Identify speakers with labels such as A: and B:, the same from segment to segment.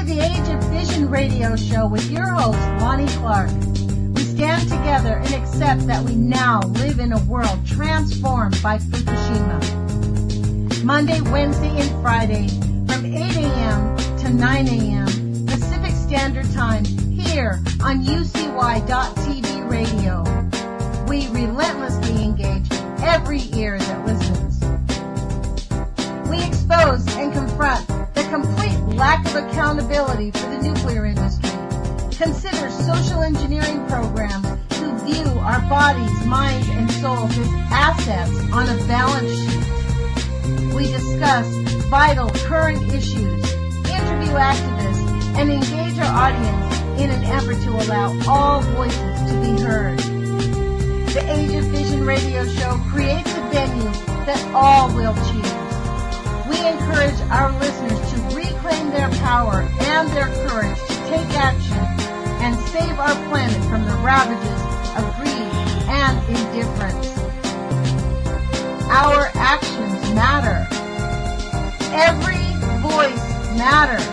A: to the Age of Fission radio show with your host, Lonnie Clark. We stand together and accept that we now live in a world transformed by Fukushima. Monday, Wednesday, and Friday from 8 a.m. to 9 a.m. Pacific Standard Time here on UCY.TV radio. We relentlessly engage every ear that listens. We expose and confront the complete lack of accountability for the nuclear industry. Consider social engineering programs who view our bodies, minds, and souls as assets on a balance sheet. We discuss vital current issues, interview activists, and engage our audience in an effort to allow all voices to be heard. The Age of Fission radio show creates a venue that all will choose. We encourage our listeners to reclaim their power and their courage to take action and save our planet from the ravages of greed and indifference. Our actions matter. Every voice matters.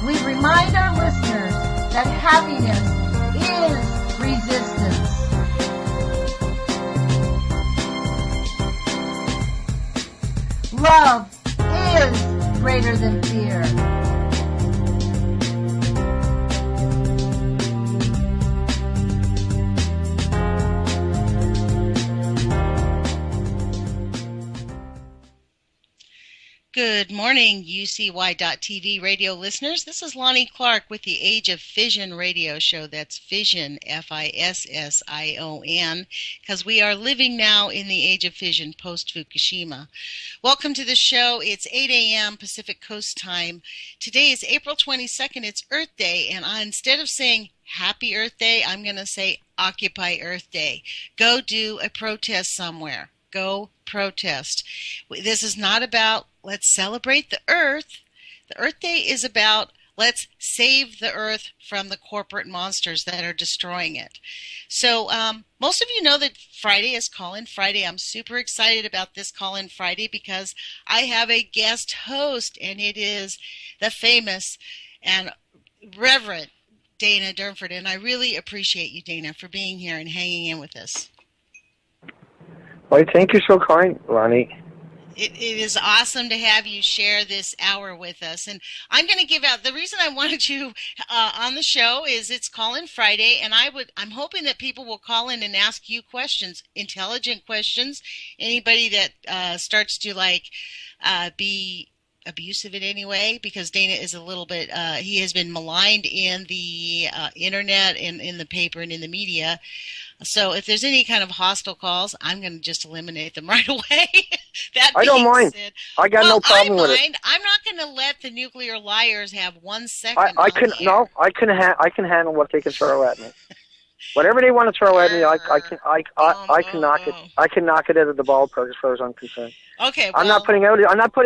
A: We remind our listeners that happiness is resistance. Love is greater than fear.
B: Good morning, UCY.TV radio listeners. This is Lonnie Clark with the Age of Fission radio show. That's Fission, F-I-S-S-I-O-N, because we are living now in the Age of Fission post-Fukushima. Welcome to the show. It's 8 a.m. Pacific Coast time. Today is April 22nd. It's Earth Day, and instead of saying Happy Earth Day, I'm going to say Occupy Earth Day. Go do a protest somewhere. Go protest. This is not about let's celebrate the Earth. The Earth Day is about let's save the Earth from the corporate monsters that are destroying it. So most of you know that Friday is Call-In Friday. I'm super excited about this Call-In Friday because I have a guest host, and it is the famous and Reverend Dana Durnford. And I really appreciate you, Dana, for being here and hanging in with us.
C: Well, thank you so kind, Lonnie.
B: It is awesome to have you share this hour with us. And I'm going to give out, the reason I wanted you on the show is it's Call-In Friday, and I'm hoping that people will call in and ask you questions, intelligent questions. Anybody that starts to be abusive in any way, because Dana is a little bit, he has been maligned in the internet and in the paper and in the media. So if there's any kind of hostile calls, I'm going to just eliminate them right away.
C: I don't mind.
B: Said,
C: I got no problem with it.
B: I'm not going to let the nuclear liars have 1 second.
C: I can handle what they can throw at me. Whatever they want to throw at me, I can knock it. I can knock it out of the ballpark as far as I'm concerned.
B: Okay. Well,
C: I'm not putting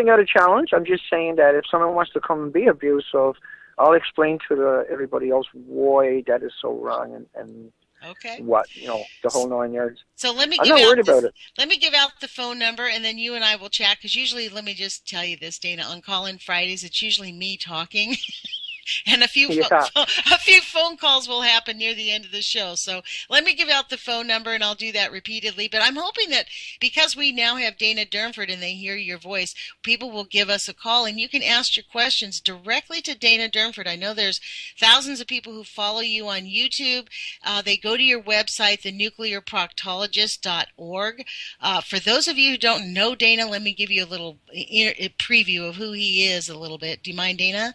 C: out a challenge. I'm just saying that if someone wants to come and be abusive, I'll explain to everybody else why that is so wrong and
B: okay.
C: What, the whole 9 yards.
B: So let me
C: I'm not worried about it.
B: Let me give out the phone number, and then you and I will chat, because usually, let me just tell you this, Dana, on Call-In Fridays, it's usually me talking. And a few phone calls will happen near the end of the show. So let me give out the phone number, and I'll do that repeatedly. But I'm hoping that because we now have Dana Durnford and they hear your voice, people will give us a call, and you can ask your questions directly to Dana Durnford. I know there's thousands of people who follow you on YouTube. They go to your website, thenuclearproctologist.org. For those of you who don't know Dana, let me give you a little preview of who he is a little bit. Do you mind, Dana?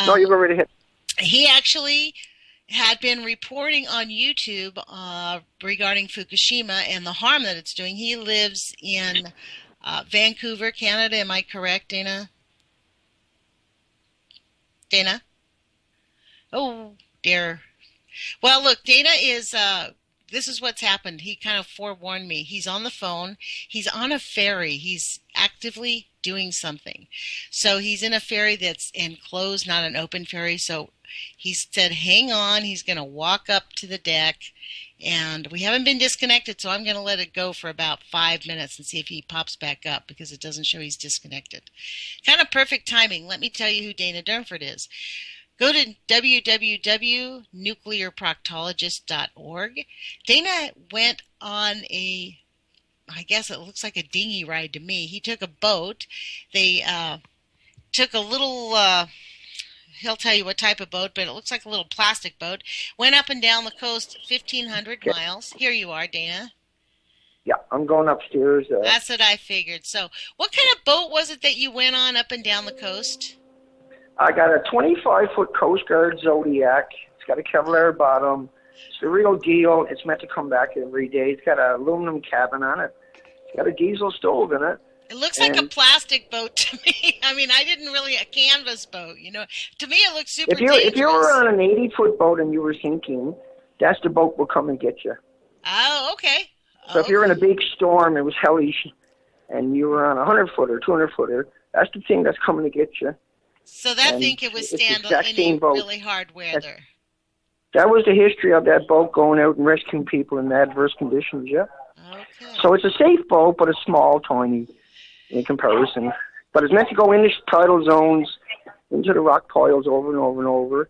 C: No, you go right ahead.
B: He actually had been reporting on YouTube regarding Fukushima and the harm that it's doing. He lives in Vancouver, Canada. Am I correct, Dana? Dana? Oh, dear. Well, look, Dana is this is what's happened. He kind of forewarned me. He's on the phone. He's on a ferry. He's actively doing something. So he's in a ferry that's enclosed, not an open ferry. So he said, hang on. He's going to walk up to the deck. And we haven't been disconnected, so I'm going to let it go for about 5 minutes and see if he pops back up because it doesn't show he's disconnected. Kind of perfect timing. Let me tell you who Dana Durnford is. Go to www.nuclearproctologist.org. Dana went on I guess it looks like a dinghy ride to me. He took a boat. They took a little... he'll tell you what type of boat, but it looks like a little plastic boat. Went up and down the coast 1,500 miles. Here you are, Dana.
C: Yeah, I'm going upstairs.
B: That's what I figured. So what kind of boat was it that you went on up and down the coast?
C: I got a 25-foot Coast Guard Zodiac. It's got a Kevlar bottom. It's the real deal. It's meant to come back every day. It's got an aluminum cabin on it. It's got a diesel stove in it.
B: It looks like a plastic boat to me. I mean, I didn't really a canvas boat, you know. To me, it looks super dangerous.
C: If you were on an 80-foot boat and you were sinking, that's the boat will come and get you.
B: Oh, okay.
C: So if you're in a big storm, it was hellish, and you were on a 100-footer, 200-footer, that's the thing that's coming to get you.
B: So that thing could withstand any really hard weather.
C: That was the history of that boat going out and rescuing people in adverse conditions, yeah.
B: Okay.
C: So it's a safe boat, but it's small, tiny in comparison. But it's meant to go into tidal zones, into the rock piles over and over and over,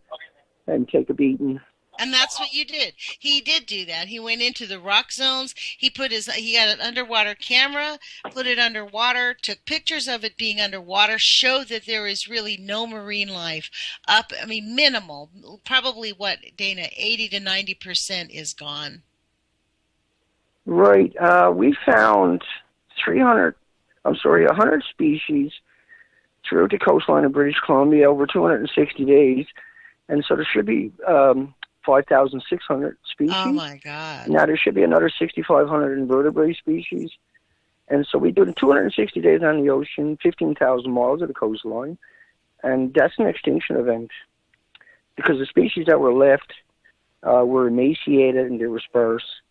C: and take a beating.
B: And that's what you did. He did do that. He went into the rock zones. He got an underwater camera, put it underwater, took pictures of it being underwater, showed that there is really no marine life up. I mean, minimal. Probably what, Dana, 80 to 90% is gone.
C: Right. We found 100 species throughout the coastline of British Columbia over 260 days. And so there should be 5,600 species.
B: Oh, my God.
C: Now, there should be another 6,500 invertebrate species. And so we did 260 days on the ocean, 15,000 miles of the coastline. And that's an extinction event because the species that were left were emaciated and they were sparse.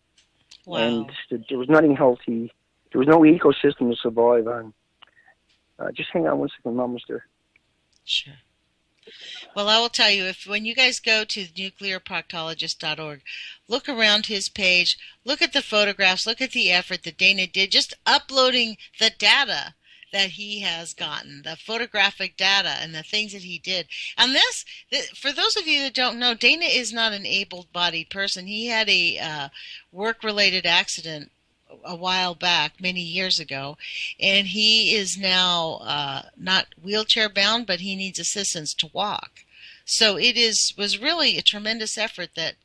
B: Wow.
C: And there was nothing healthy. There was no ecosystem to survive on. Just hang on one second, I'm almost there.
B: Sure. Well, I will tell you, when you guys go to nuclearproctologist.org, look around his page, look at the photographs, look at the effort that Dana did, just uploading the data that he has gotten, the photographic data and the things that he did. And for those of you that don't know, Dana is not an able-bodied person. He had a work-related accident a while back, many years ago, and he is now not wheelchair bound, but he needs assistance to walk. So it was really a tremendous effort that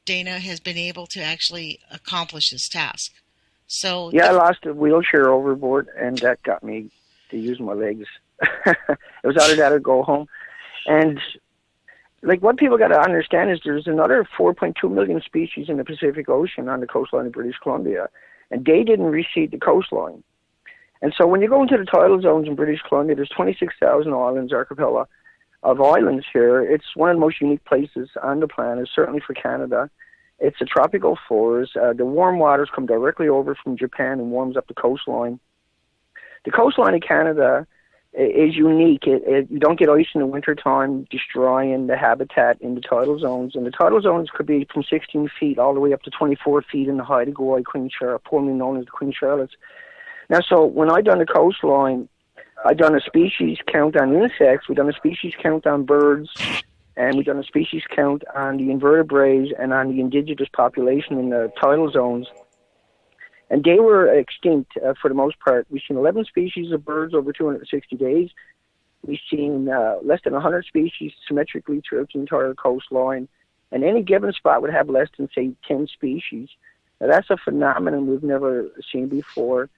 B: Dana has been able to actually accomplish this task. So
C: yeah, I lost a wheelchair overboard, and that got me to use my legs. It was either that or go home. And like what people got to understand is there's another 4.2 million species in the Pacific Ocean on the coastline of British Columbia, and they didn't recede the coastline. And so when you go into the tidal zones in British Columbia, there's 26,000 islands, archipelago of islands here. It's one of the most unique places on the planet, certainly for Canada. It's a tropical forest. The warm waters come directly over from Japan and warms up the coastline. The coastline of Canada is unique. You don't get ice in the wintertime, destroying the habitat in the tidal zones. And the tidal zones could be from 16 feet all the way up to 24 feet in the height of Hawaii Queen Charlotte, formerly known as the Queen Charlottes. Now, so when I done the coastline, I done a species count on insects, we done a species count on birds, and we done a species count on the invertebrates and on the indigenous population in the tidal zones. And they were extinct for the most part. We've seen 11 species of birds over 260 days. We've seen less than 100 species symmetrically throughout the entire coastline. And any given spot would have less than, say, 10 species. Now, that's a phenomenon we've never seen before.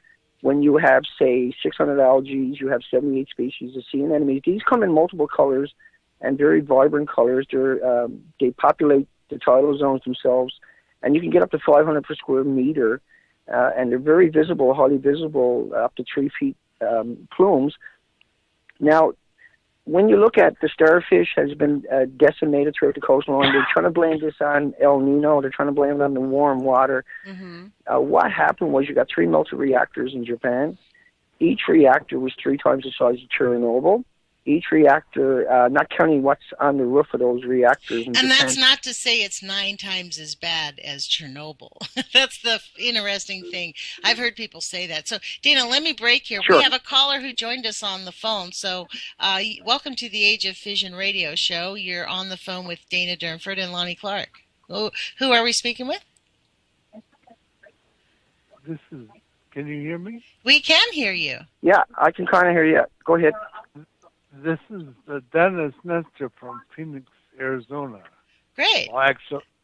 C: When you have, say, 600 algae, you have 78 species of sea anemones. These come in multiple colors and very vibrant colors. They populate the tidal zones themselves. And you can get up to 500 per square meter. And they're very visible, highly visible, up to 3 feet plumes. Now, when you look at the starfish has been decimated throughout the coastline, they're trying to blame this on El Nino. They're trying to blame it on the warm water.
B: Mm-hmm.
C: What happened was you got 3 melted reactors in Japan. Each reactor was 3 times the size of Chernobyl. Each reactor, not counting what's on the roof of those reactors in Japan.
B: And that's not to say it's 9 times as bad as Chernobyl. That's the interesting thing. I've heard people say that. So, Dana, let me break here.
C: Sure.
B: We have a caller who joined us on the phone. So, welcome to the Age of Fission radio show. You're on the phone with Dana Durnford and Lonnie Clark. Who are we speaking with?
D: Can you hear me?
B: We can hear you.
C: Yeah, I can kind of hear you. Go ahead.
D: This is Dennis Nestor from Phoenix, Arizona.
B: Great.
D: Well,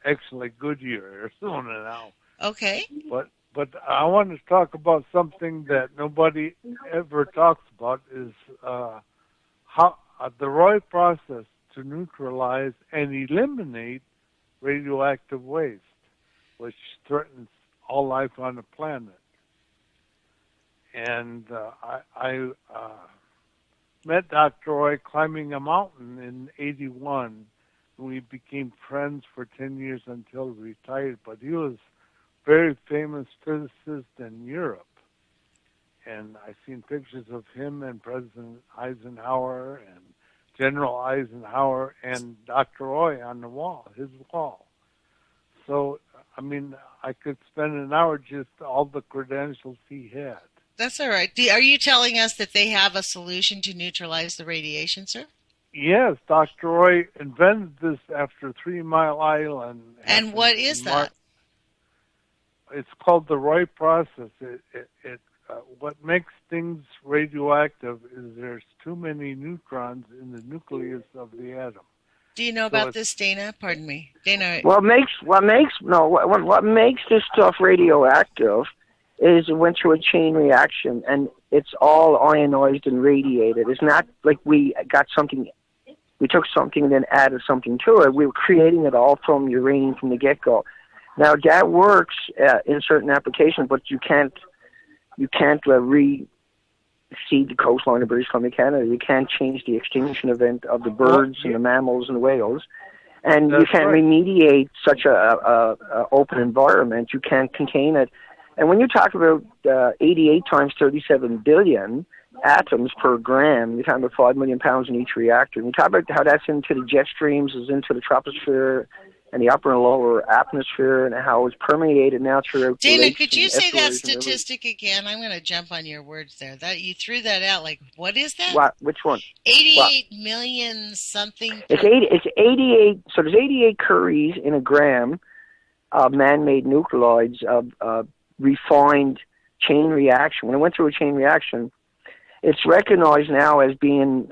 D: actually Goodyear, Arizona now.
B: Okay.
D: But I want to talk about something that nobody ever talks about is how the Roy process to neutralize and eliminate radioactive waste, which threatens all life on the planet. And I met Dr. Roy climbing a mountain in '81. We became friends for 10 years until he retired, but he was a very famous physicist in Europe. And I've seen pictures of him and President Eisenhower and General Eisenhower and Dr. Roy on the wall, his wall. So, I mean, I could spend an hour just all the credentials he had.
B: That's all right. Are you telling us that they have a solution to neutralize the radiation, sir?
D: Yes, Dr. Roy invented this after 3 Mile Island.
B: And what is that?
D: It's called the Roy process. What makes things radioactive is there's too many neutrons in the nucleus of the atom.
B: Do you know about this, Dana? Pardon me, Dana.
C: What makes this stuff radioactive is it went through a chain reaction, and it's all ionized and radiated. It's not like we took something and then added something to it. We were creating it all from uranium from the get-go. Now, that works in certain applications, but you can't reseed the coastline of British Columbia, Canada. You can't change the extinction event of the birds and the mammals and the whales. And you can't remediate such a open environment. You can't contain it. And when you talk about 88 times 37 billion atoms per gram, you're talking about 5 million pounds in each reactor. And you talk about how that's into the jet streams, is into the troposphere and the upper and lower atmosphere, and how it's permeated now throughout.
B: Dana, could you say that statistic again? I'm going to jump on your words there. That you threw that out. Like, what is that?
C: What? Which one?
B: 88 million something.
C: It's 88. So there's 88 curies in a gram of man-made nuclides of refined chain reaction. When it went through a chain reaction, it's recognized now as being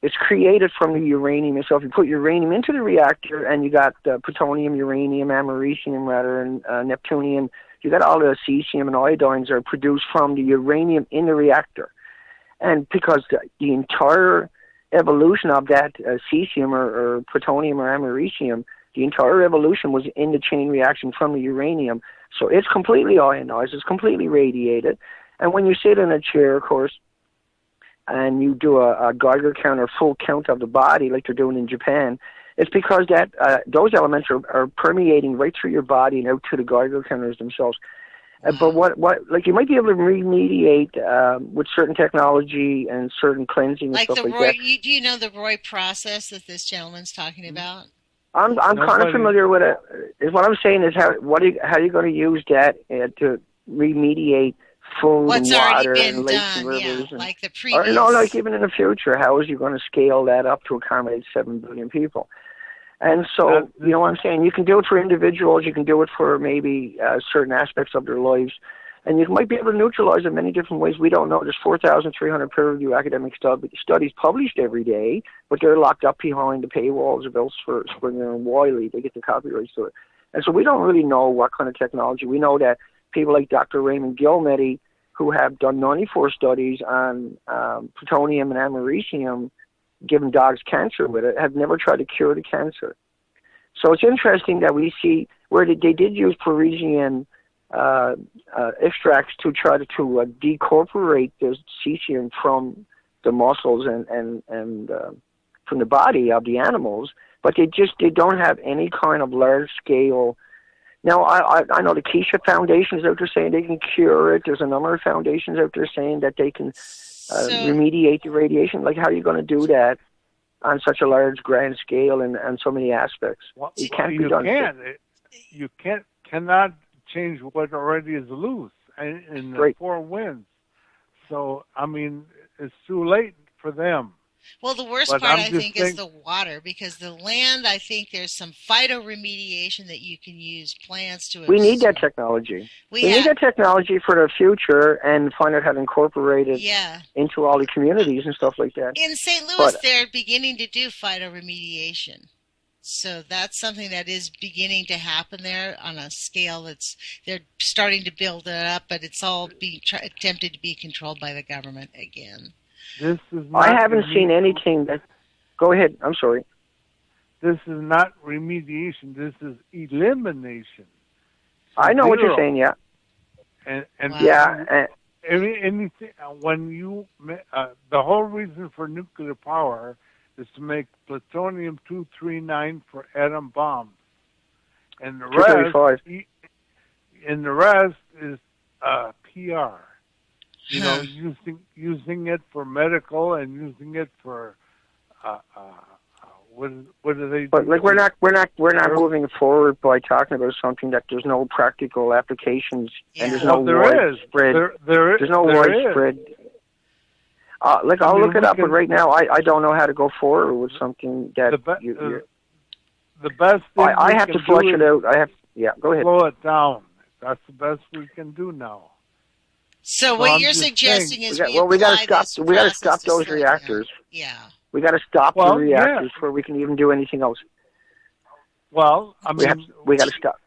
C: it's created from the uranium itself. You put uranium into the reactor, and you got plutonium, uranium, americium, and neptunium. You got all the cesium and iodines are produced from the uranium in the reactor. And because the entire evolution of that cesium or plutonium or americium, the entire evolution was in the chain reaction from the uranium. So it's completely ionized, it's completely radiated. And when you sit in a chair, of course, and you do a Geiger count or full count of the body like they're doing in Japan, it's because that those elements are permeating right through your body and out to the Geiger counters themselves. But what like you might be able to remediate with certain technology and certain cleansing and
B: like
C: stuff
B: the
C: like
B: Roy,
C: that.
B: Do you know the Roy process that this gentleman's talking about?
C: I'm kind of familiar with it. Is what I'm saying is how are you going to use that to remediate food
B: What's
C: and water
B: already been
C: and lakes
B: done,
C: and rivers?
B: yeah, like the previous.
C: Or no, like even in the future, how is you going to scale that up to accommodate 7 billion people? And so, you know what I'm saying? You can do it for individuals. You can do it for maybe certain aspects of their lives. And you might be able to neutralize in many different ways. We don't know. There's 4,300 peer-reviewed academic studies published every day, but they're locked up behind the paywalls of Elsevier, Springer, and Wiley. They get the copyrights to it. And so we don't really know what kind of technology. We know that people like Dr. Raymond Gilmedy, who have done 94 studies on plutonium and americium, giving dogs cancer with it, have never tried to cure the cancer. So it's interesting that we see where they did use Parisian extracts to try to decorporate the cesium from the muscles and from the body of the animals, but they don't have any kind of large scale. Now, I know the Keisha Foundation is out there saying they can cure it. There's a number of foundations out there saying that they can remediate the radiation. Like, how are you going to do that on such a large, grand scale and so many aspects?
D: Well,
C: it can't be done.
D: You cannot change what already is loose in the four winds. So, I mean, it's too late for them.
B: Well, the worst part, I think, is the water, because the land, I think there's some phytoremediation that you can use plants to absorb.
C: We need that technology. We need that technology for the future and find out how to incorporate it into all the communities and stuff like that.
B: In St. Louis, they're beginning to do phytoremediation. So that's something that is beginning to happen there on a scale they're starting to build it up, but it's all being attempted to be controlled by the government again.
C: I haven't seen anything that... Go ahead. I'm sorry.
D: This is not remediation. This is elimination.
C: I know what you're saying, yeah.
D: And
C: yeah.
D: Anything, when you... the whole reason for nuclear power is to make plutonium-239 for atom bombs. And the rest is PR. You know, using it for medical and using it for what do they do?
C: But like we're not moving forward by talking about something that there's no practical applications and there's no widespread. There's no widespread. Like I'll look it up, but right now I don't know how to go forward with something that
D: the best thing
C: I have to flush it out. Go ahead.
D: Slow it down. That's the best we can do now.
B: So what you're suggesting is
C: we got to stop those reactors.
B: Yeah.
C: We got to stop the reactors before we can even do anything else.
D: Well, I mean,
C: we got to stop.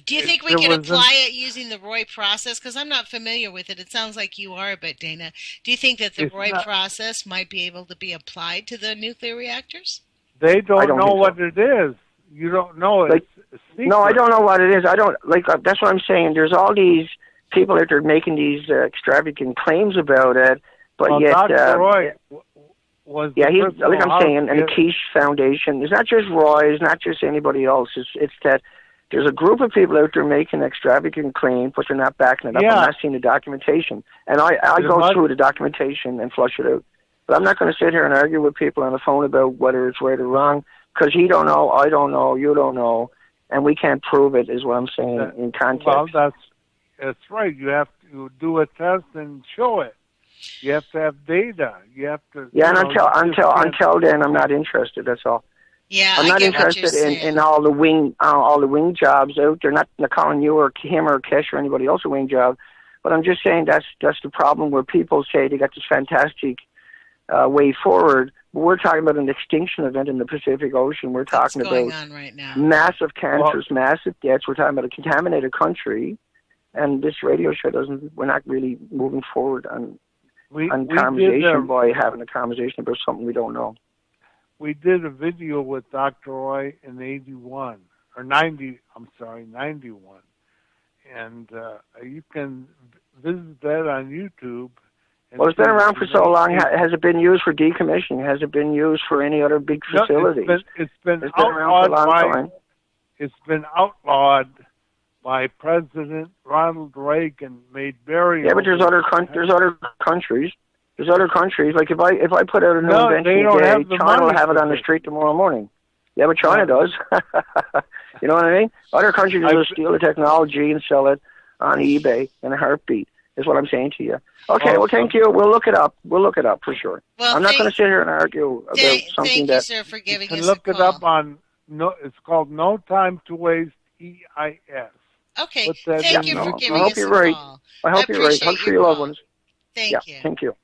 B: Do you think we can apply it using the Roy process? Because I'm not familiar with it. It sounds like you are, but Dana, do you think that the Roy process might be able to be applied to the nuclear reactors?
D: They don't know what it is. You don't know it.
C: No, I don't know what it is. I don't that's what I'm saying. There's all these people that are making these extravagant claims about it, but yet
D: Dr. Roy was
C: he's like I'm saying, and the Quiche Foundation. It's not just Roy, it's not just anybody else. It's that there's a group of people out there making extravagant claims, but they're not backing it up. I'm not seeing the documentation, and I go through the documentation and flush it out. But I'm not going to sit here and argue with people on the phone about whether it's right or wrong, because he don't know, I don't know, you don't know, and we can't prove it. Is what I'm saying in context.
D: Well, that's right. You have to do a test and show it. You have to have data. You have to. Yeah,
C: and until then, I'm not interested. That's all.
B: Yeah,
C: I'm not interested in all the wing jobs out there. Not calling you or him or Kesh or anybody else a wing job, but I'm just saying that's the problem where people say they got this fantastic way forward. But we're talking about an extinction event in the Pacific Ocean. We're talking about
B: right now.
C: Massive cancers, massive deaths. We're talking about a contaminated country. And this radio show we're not really moving forward on conversation by having a conversation about something we don't know.
D: We did a video with Dr. Roy in 91. And you can visit that on YouTube.
C: Well, it's been around for so long. Has it been used for decommissioning? Has it been used for any other big facilities?
D: It's been outlawed for a long time. It's been outlawed by President Ronald Reagan, made burial.
C: Yeah, but there's other countries. There's other countries. Like if I put out a new invention today, China will have it on the street tomorrow morning. Yeah, but China does. You know what I mean? Other countries will steal the technology and sell it on eBay in a heartbeat. Is what I'm saying to you. Okay, well, thank you. We'll look it up. For sure.
B: Well,
C: I'm not going to sit here and argue about something
B: Thank you, sir, for giving us a call.
D: Look it up on. It's called No Time to Waste. EIS.
B: Okay, thank you for giving us a call.
C: I hope you're right. Hug for your loved ones.
B: Thank you.
C: Thank you.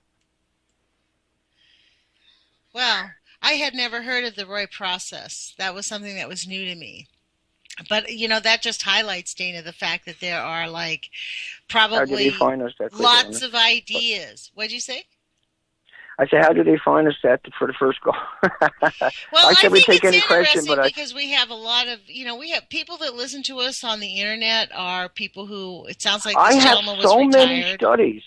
B: Well, I had never heard of the Roy process. That was something that was new to me. But, that just highlights, Dana, the fact that there are, probably lots of ideas. What'd you say?
C: I said, how do they find us that for the first call?
B: Well, I
C: said we take any
B: question,
C: but
B: because we have a lot of, we have people that listen to us on the internet are people who, it sounds like this gentleman was retired.
C: Many studies.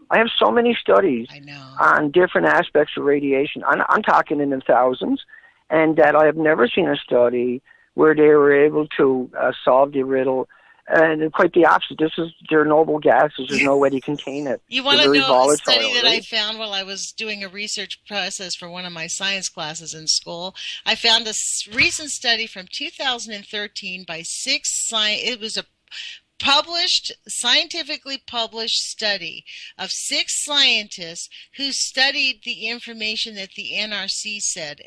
C: I have so many studies
B: I know.
C: on different aspects of radiation. I'm talking in the thousands, and that I have never seen a study where they were able to solve the riddle. And quite the opposite. They're noble gases. There's no way to contain it.
B: You want
C: They're
B: to
C: very
B: know a
C: volatile,
B: study that I
C: right?
B: found while I was doing a research process for one of my science classes in school? I found a recent study from 2013 by it was a scientifically published study of 6 scientists who studied the information that the NRC said.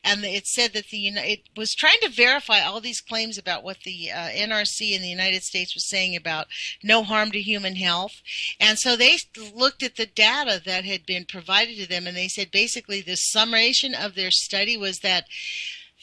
B: And it said that it was trying to verify all these claims about what the NRC in the United States was saying about no harm to human health. And so they looked at the data that had been provided to them, and they said basically the summation of their study was that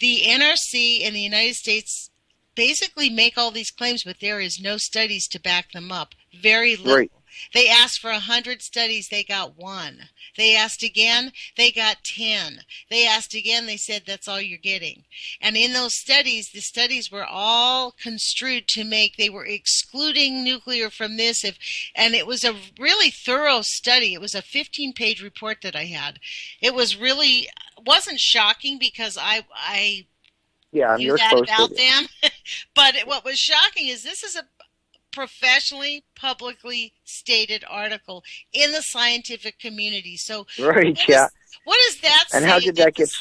B: the NRC in the United States basically make all these claims, but there is no studies to back them up. Very little.
C: Right.
B: They asked for 100 studies, they got 1. They asked again, they got 10. They asked again, they said that's all you're getting. And in those studies, the studies were all construed they were excluding nuclear from this. And it was a really thorough study. It was a 15-page report that I had. It wasn't shocking because I knew that about them. But what was shocking is this is a professionally, publicly stated article in the scientific community. So
C: right,
B: what does that say?
C: And how did that get...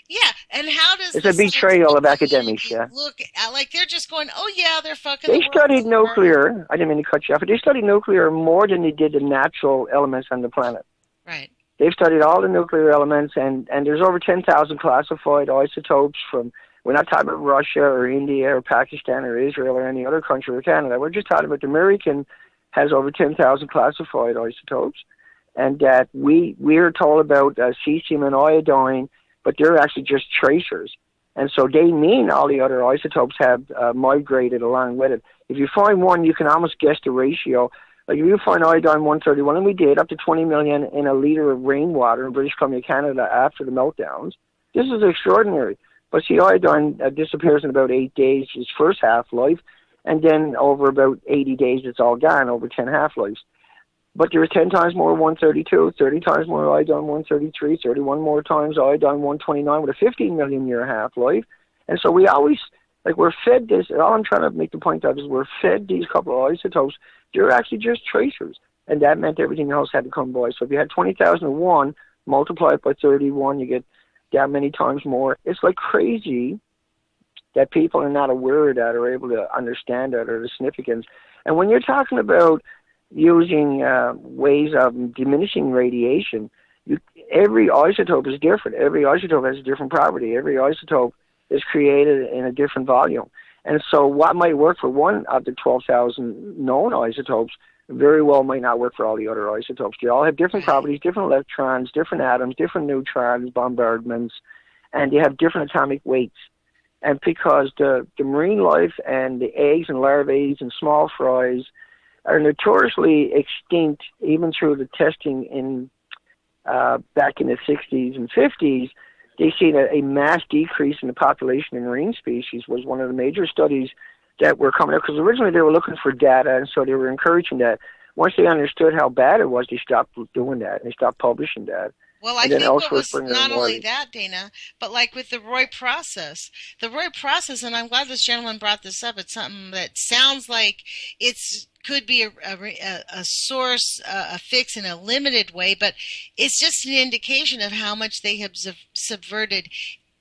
B: Yeah, and how does
C: it's a betrayal of academics,
B: look at, like they're just going, oh yeah, they're fucking...
C: They studied nuclear, I didn't mean to cut you off, but they studied nuclear more than they did the natural elements on the planet.
B: Right.
C: They've studied all the nuclear elements, and there's over 10,000 classified isotopes from... We're not talking about Russia or India or Pakistan or Israel or any other country or Canada. We're just talking about the American has over 10,000 classified isotopes, and that we're told about cesium and iodine, but they're actually just tracers. And so they mean all the other isotopes have migrated along with it. If you find one, you can almost guess the ratio. Like if you find iodine-131, and we did up to 20 million in a liter of rainwater in British Columbia, Canada after the meltdowns, this is extraordinary. But see, iodine disappears in about 8 days, its first half-life, and then over about 80 days it's all gone, over 10 half-lives. But there is 10 times more 132, 30 times more iodine-133, 31 more times iodine-129 with a 15 million year half-life. And so we always, like, we're fed this, all I'm trying to make the point of is we're fed these couple of isotopes. They're actually just tracers, and that meant everything else had to come by. So if you had 20,001, multiply it by 31, you get that many times more. It's like crazy that people are not aware of that or able to understand that or the significance. And when you're talking about using ways of diminishing radiation, every isotope is different. Every isotope has a different property. Every isotope is created in a different volume. And so what might work for one of the 12,000 known isotopes very well might not work for all the other isotopes. They all have different properties, different electrons, different atoms, different neutrons, bombardments, and they have different atomic weights. And because the marine life and the eggs and larvae and small fries are notoriously extinct, even through the testing in back in the 60s and 50s, they seen a mass decrease in the population of marine species was one of the major studies that were coming up, because originally they were looking for data, and so they were encouraging that. Once they understood how bad it was, they stopped doing that, and they stopped publishing that.
B: Well, I think it was not only that, Dana, but like with the Roy process, and I'm glad this gentleman brought this up. It's something that sounds like could be a source, a fix in a limited way, but it's just an indication of how much they have subverted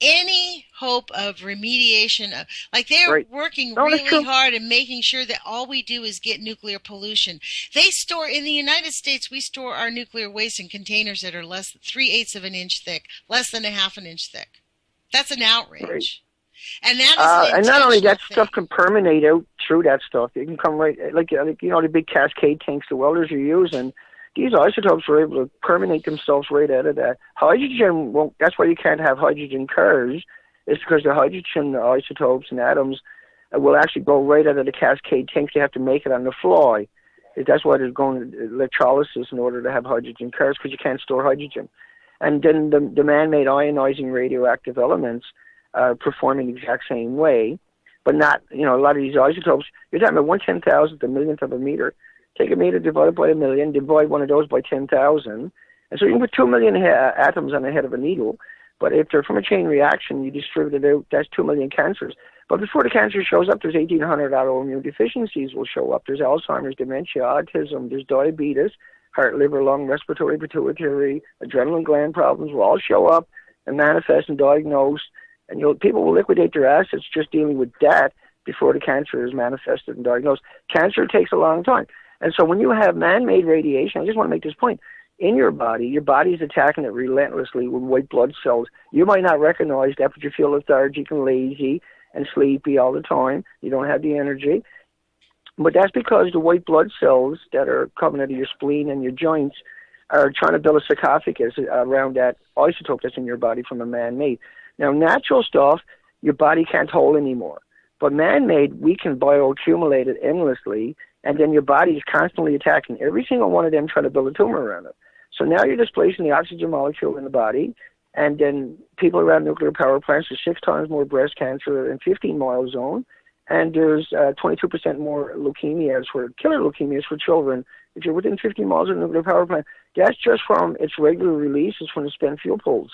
B: any hope of remediation. Like they're working really hard and making sure that all we do is get nuclear pollution. They store, in the United States, we store our nuclear waste in containers that are less than 3/8 of an inch thick, less than 1/2 inch thick. That's an outrage.
C: Right.
B: And that is
C: and not only that, stuff can permeate out through that stuff. It can come right, like the big cascade tanks the welders are using. These isotopes are able to permeate themselves right out of that. Hydrogen won't. That's why you can't have hydrogen cars. It's because the hydrogen isotopes and atoms will actually go right out of the cascade tanks. They have to make it on the fly. That's why there's going to electrolysis in order to have hydrogen cars, because you can't store hydrogen. And then the man-made ionizing radioactive elements perform in the exact same way, but not, a lot of these isotopes, you're talking about 1/10,000th, a millionth of a meter. Take a meter, divide it by 1,000,000, divide one of those by 10,000. And so you can put 2 million atoms on the head of a needle, but if they're from a chain reaction, you distribute it out, that's 2 million cancers. But before the cancer shows up, there's 1,800 autoimmune deficiencies will show up. There's Alzheimer's, dementia, autism, there's diabetes, heart, liver, lung, respiratory, pituitary, adrenal gland problems will all show up and manifest and diagnose. And people will liquidate their assets just dealing with that before the cancer is manifested and diagnosed. Cancer takes a long time. And so when you have man-made radiation, I just want to make this point, in your body's attacking it relentlessly with white blood cells. You might not recognize that, but you feel lethargic and lazy and sleepy all the time. You don't have the energy. But that's because the white blood cells that are coming out of your spleen and your joints are trying to build a sarcophagus around that isotope that's in your body from a man-made. Now, natural stuff, your body can't hold anymore. But man-made, we can bioaccumulate it endlessly, and then your body is constantly attacking every single one of them trying to build a tumor around it. So now you're displacing the oxygen molecule in the body, and then people around nuclear power plants are 6 times more breast cancer in 15-mile zone, and there's 22% more leukemias, killer leukemias for children if you're within 15 miles of a nuclear power plant. That's just from its regular releases from the spent fuel pools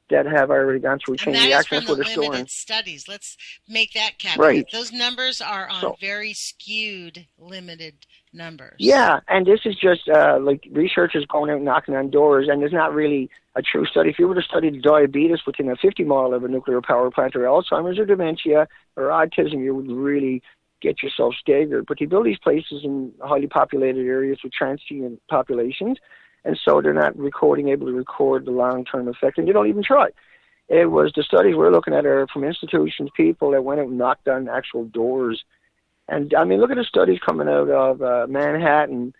C: that have already gone through a chain reaction.
B: That's from the limited studies. Let's make that caveat. Right. Those numbers are on very skewed, limited numbers.
C: Yeah, and this is just like researchers going out knocking on doors, and there's not really a true study. If you were to study diabetes within a 50-mile of a nuclear power plant, or Alzheimer's or dementia or autism, you would really get yourself staggered. But they build these places in highly populated areas with transient populations, and so they're not able to record the long-term effect, and they don't even try. It was the studies we're looking at are from institutions, people that went out and knocked on actual doors. And, I mean, look at the studies coming out of Manhattan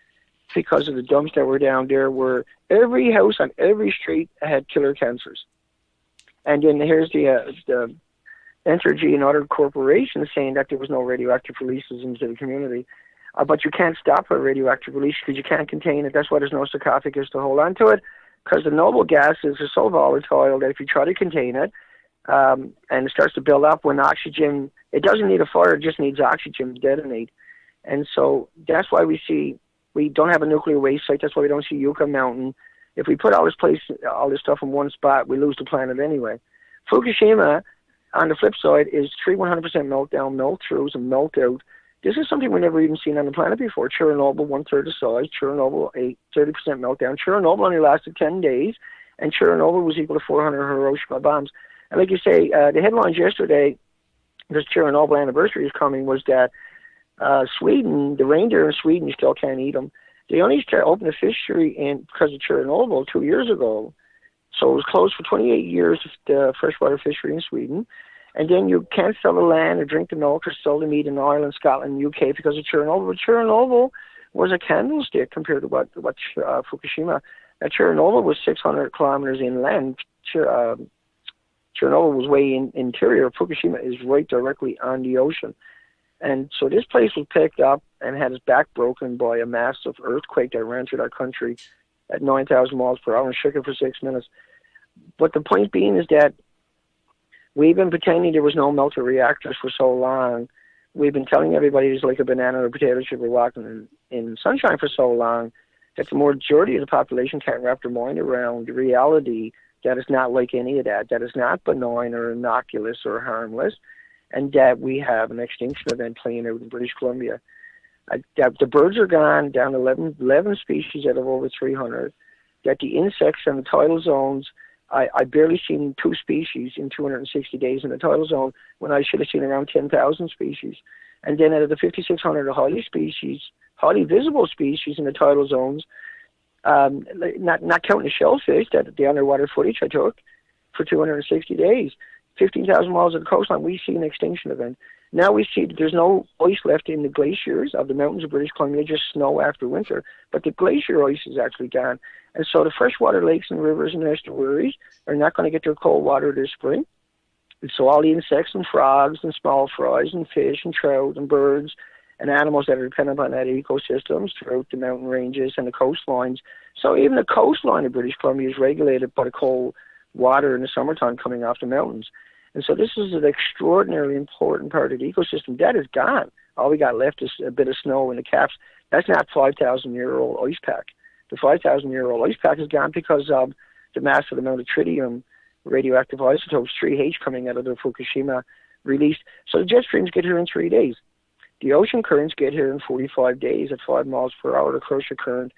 C: because of the dumps that were down there, where every house on every street had killer cancers. And then here's the Entergy and other corporations saying that there was no radioactive releases into the community. But you can't stop a radioactive release because you can't contain it. That's why there's no sarcophagus to hold on to it, because the noble gases are so volatile that if you try to contain it, and it starts to build up when oxygen, it doesn't need a fire, it just needs oxygen to detonate. And so that's why we don't have a nuclear waste site. That's why we don't see Yucca Mountain. If we put all this stuff in one spot, we lose the planet anyway. Fukushima, on the flip side, is 100% meltdown, melt-throughs, and melt-out. This is something we've never even seen on the planet before. Chernobyl, 1/3 the size. Chernobyl, 30% meltdown. Chernobyl only lasted 10 days, and Chernobyl was equal to 400 Hiroshima bombs. And like you say, the headlines yesterday, this Chernobyl anniversary is coming, was that Sweden, the reindeer in Sweden, you still can't eat them. They only opened a fishery because of Chernobyl 2 years ago. So it was closed for 28 years, the freshwater fishery in Sweden. And then you can't sell the land or drink the milk or sell the meat in Ireland, Scotland, UK because of Chernobyl. But Chernobyl was a candlestick compared to what Fukushima. Now, Chernobyl was 600 kilometers inland. Chernobyl was way interior. Fukushima is right directly on the ocean. And so this place was picked up and had its back broken by a massive earthquake that ran through that country at 9,000 miles per hour and shook it for 6 minutes. But the point being is that we've been pretending there was no melter reactors for so long. We've been telling everybody it's like a banana or a potato chip we're walking in sunshine for so long that the majority of the population can't wrap their mind around the reality that it's not like any of that it's not benign or innocuous or harmless, and that we have an extinction event playing out in British Columbia. The birds are gone, down to 11 species out of over 300, that the insects and the tidal zones, I barely seen 2 species in 260 days in the tidal zone when I should have seen around 10,000 species. And then out of the 5,600 highly visible species in the tidal zones, not counting the shellfish, that the underwater footage I took for 260 days, 15,000 miles of the coastline, we see an extinction event. Now we see that there's no ice left in the glaciers of the mountains of British Columbia, just snow after winter. But the glacier ice is actually gone. And so the freshwater lakes and rivers and estuaries are not going to get their cold water this spring. And so all the insects and frogs and small fries and fish and trout and birds and animals that are dependent on that ecosystems throughout the mountain ranges and the coastlines. So even the coastline of British Columbia is regulated by the cold water in the summertime coming off the mountains. And so this is an extraordinarily important part of the ecosystem. That is gone. All we got left is a bit of snow in the caps. That's not 5,000-year-old ice pack. The 5,000-year-old ice pack is gone because of the massive amount of tritium, radioactive isotopes, 3H, coming out of the Fukushima released. So the jet streams get here in 3 days. The ocean currents get here in 45 days at 5 miles per hour. The Crusher current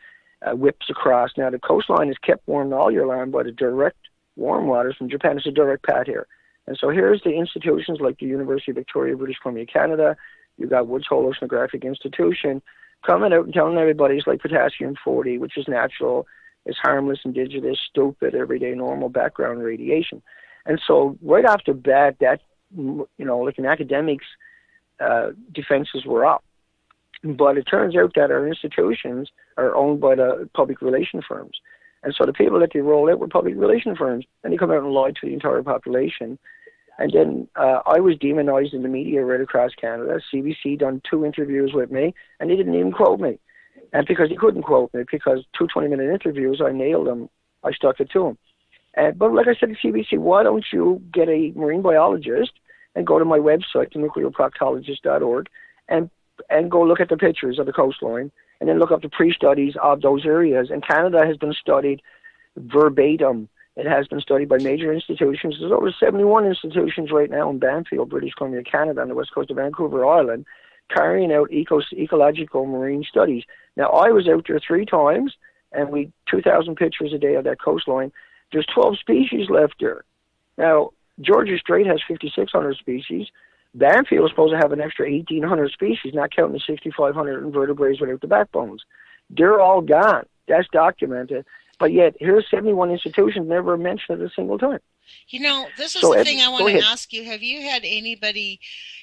C: whips across. Now, the coastline is kept warm all year long by the direct warm waters from Japan. It's a direct path here. And so here's the institutions like the University of Victoria, British Columbia, Canada. You've got Woods Hole Oceanographic Institution coming out and telling everybody it's like potassium-40, which is natural, it's harmless, indigenous, stupid, everyday, normal background radiation. And so right off the bat, that, like in academics, defenses were up. But it turns out that our institutions are owned by the public relation firms. And so the people that they roll out were public relation firms. And they come out and lie to the entire population. And then I was demonized in the media right across Canada. CBC done 2 interviews with me, and they didn't even quote me. And because they couldn't quote me, because 2 20-minute interviews, I nailed them. I stuck it to them. But like I said to CBC, why don't you get a marine biologist and go to my website, nuclearproctologist.org, and go look at the pictures of the coastline, and then look up the pre-studies of those areas. And Canada has been studied verbatim. It has been studied by major institutions. There's over 71 institutions right now in Banfield, British Columbia, Canada, on the west coast of Vancouver Island, carrying out ecological marine studies. Now, I was out there 3 times, and we 2,000 pictures a day of that coastline. There's 12 species left there. Now, Georgia Strait has 5,600 species. Banfield is supposed to have an extra 1,800 species, not counting the 6,500 invertebrates without the backbones. They're all gone. That's documented. But yet, here's 71 institutions never mentioned it a single time.
B: This is the thing I want to ask you. Have you had anybody,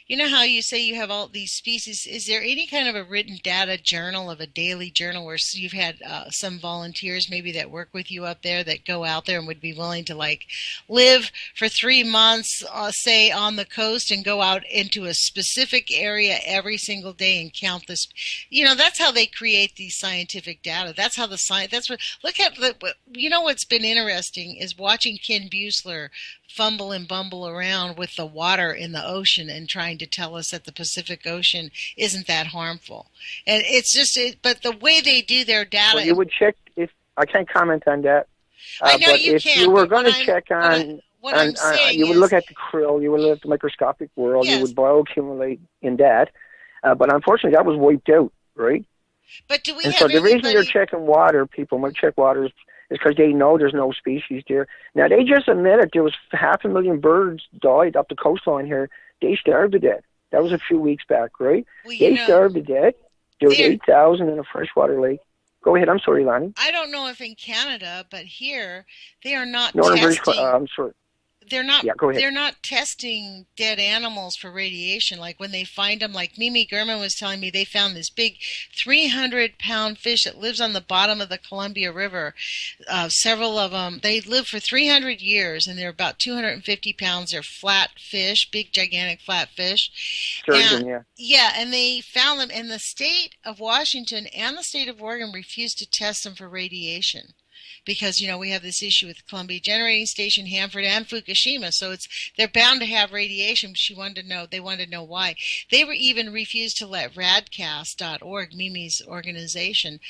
B: how you say you have all these species, is there any kind of a written data journal, of a daily journal, where you've had some volunteers maybe that work with you up there that go out there and would be willing to live for 3 months, say on the coast, and go out into a specific area every single day and count this? That's how they create these scientific data. That's how what's been interesting is watching Ken Buesler fumble and bumble around with the water in the ocean and trying to tell us that the Pacific Ocean isn't that harmful. And it's just, but the way they do their data.
C: Well, you would check, if I can't comment on that.
B: I know
C: but
B: you
C: if
B: can.
C: You were going to check on, you would look at the krill, you would look at the microscopic world,
B: yes.
C: You would bioaccumulate in that. But unfortunately, that was wiped out, right?
B: But do we
C: and
B: have
C: so the
B: anybody...
C: reason they're checking water, people might check water, is because they know there's no species there. Now, they just admitted there was 500,000 birds died up the coastline here. They starved to death. That was a few weeks back, right?
B: Well,
C: they starved to death. There was 8,000 in a freshwater lake. Go ahead. I'm sorry, Lonnie.
B: I don't know if in Canada, but here they are not
C: testing. I'm sorry.
B: They're not.
C: Yeah, go ahead.
B: They're not testing dead animals for radiation. Like when they find them, like Mimi Gurman was telling me, they found this big 300-pound fish that lives on the bottom of the Columbia River. Several of them, they live for 300 years, and they're about 250 pounds. They're flat fish, big, gigantic flat fish.
C: Sturgeon,
B: yeah, and they found them. And the state of Washington and the state of Oregon refused to test them for radiation. Because, we have this issue with Columbia Generating Station, Hanford, and Fukushima. So they're bound to have radiation. They wanted to know why. They were even refused to let radcast.org, Mimi's organization,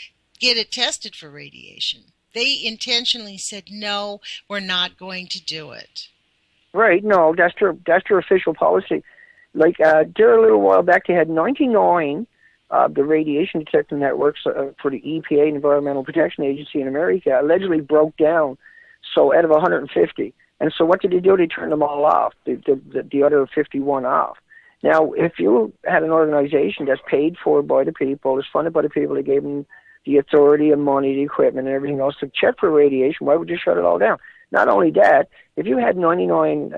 B: get it tested for radiation. They intentionally said, no, we're not going to do it.
C: Right. No, that's their official policy. Like, there a little while back, they had 99 the radiation detecting networks for the EPA, Environmental Protection Agency in America, allegedly broke down. So out of 150, and so what did they do? They turned them all off. The other 51 off. Now, if you had an organization that's paid for by the people, is funded by the people, that gave them the authority and money, the equipment, and everything else to check for radiation, why would you shut it all down? Not only that, if you had 99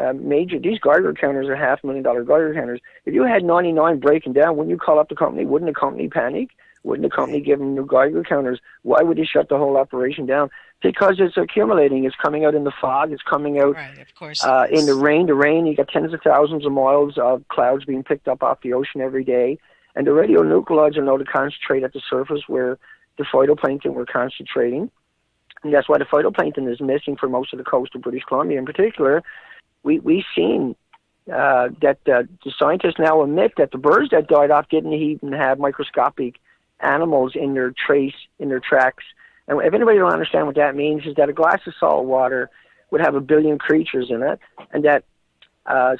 C: these Geiger counters are $500,000 Geiger counters. If you had 99 breaking down, when you call up the company, wouldn't the company panic? Wouldn't the company give them new Geiger counters? Why would they shut the whole operation down? Because it's accumulating. It's coming out in the fog. It's coming out
B: of course
C: in the rain. The rain, you got tens of thousands of miles of clouds being picked up off the ocean every day. And the radionuclides are known to concentrate at the surface where the phytoplankton were concentrating. And that's why the phytoplankton is missing for most of the coast of British Columbia in particular. We've seen that the scientists now admit that the birds that died off didn't even have microscopic animals in their tracks. And if anybody don't understand what that means, is that a glass of salt water would have 1 billion creatures in it, and that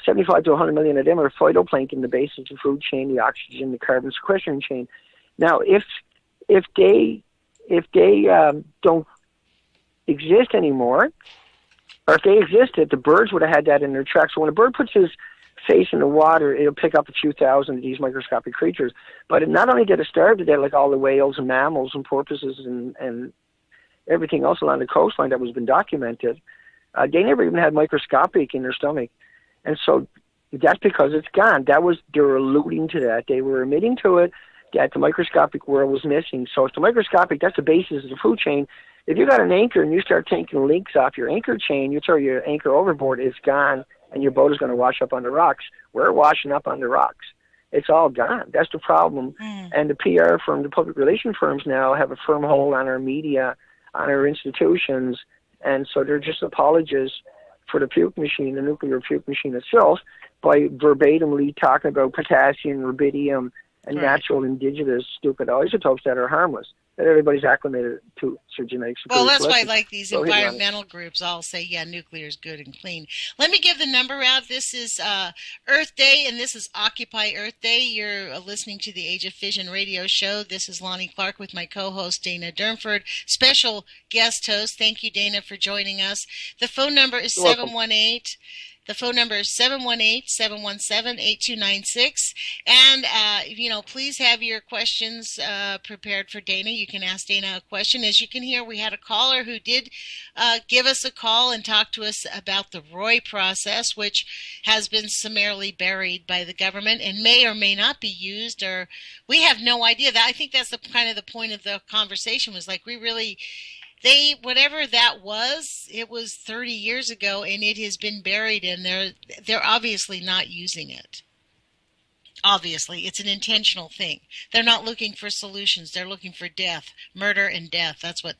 C: 75 to 100 million of them are phytoplankton, the base of the food chain, the oxygen, the carbon sequestering chain. Now, if they don't exist anymore, or if they existed, the birds would have had that in their tracks. So when a bird puts his face in the water, it'll pick up a few thousand of these microscopic creatures. But it not only did it starve to death, like all the whales and mammals and porpoises and everything else along the coastline that was been documented, they never even had microscopic in their stomach. And so that's because it's gone. They were alluding to that. They were admitting to it, that the microscopic world was missing. So if the microscopic, that's the basis of the food chain. If you got an anchor and you start taking links off your anchor chain, you throw your anchor overboard, it's gone, and your boat is going to wash up on the rocks. We're washing up on the rocks. It's all gone. That's the problem. And the PR firm, the public relation firms now have a firm hold on our media, on our institutions, and so they're just apologists for the puke machine, the nuclear puke machine itself, by verbatimly talking about potassium, rubidium, and natural indigenous stupid isotopes that are harmless, that everybody's acclimated to genetic superior.
B: Well, that's why, like, these environmental groups all say, yeah, nuclear is good and clean. Let me give the number out. This is Earth Day, and this is Occupy Earth Day. You're listening to the Age of Fission radio show. This is Lonnie Clark with my co-host, Dana Durnford, special guest host. Thank you, Dana, for joining us. The phone number is 718. The phone number is 718-717-8296. And, please have your questions prepared for Dana. You can ask Dana a question. As you can hear, we had a caller who did give us a call and talk to us about the Roy process, which has been summarily buried by the government and may or may not be used, or we have no idea. I think that's the kind of the point of the conversation, was like, whatever that was, it was 30 years ago, and it has been buried, and they're obviously not using it. Obviously, it's an intentional thing. They're not looking for solutions. They're looking for death, murder, and death. That's what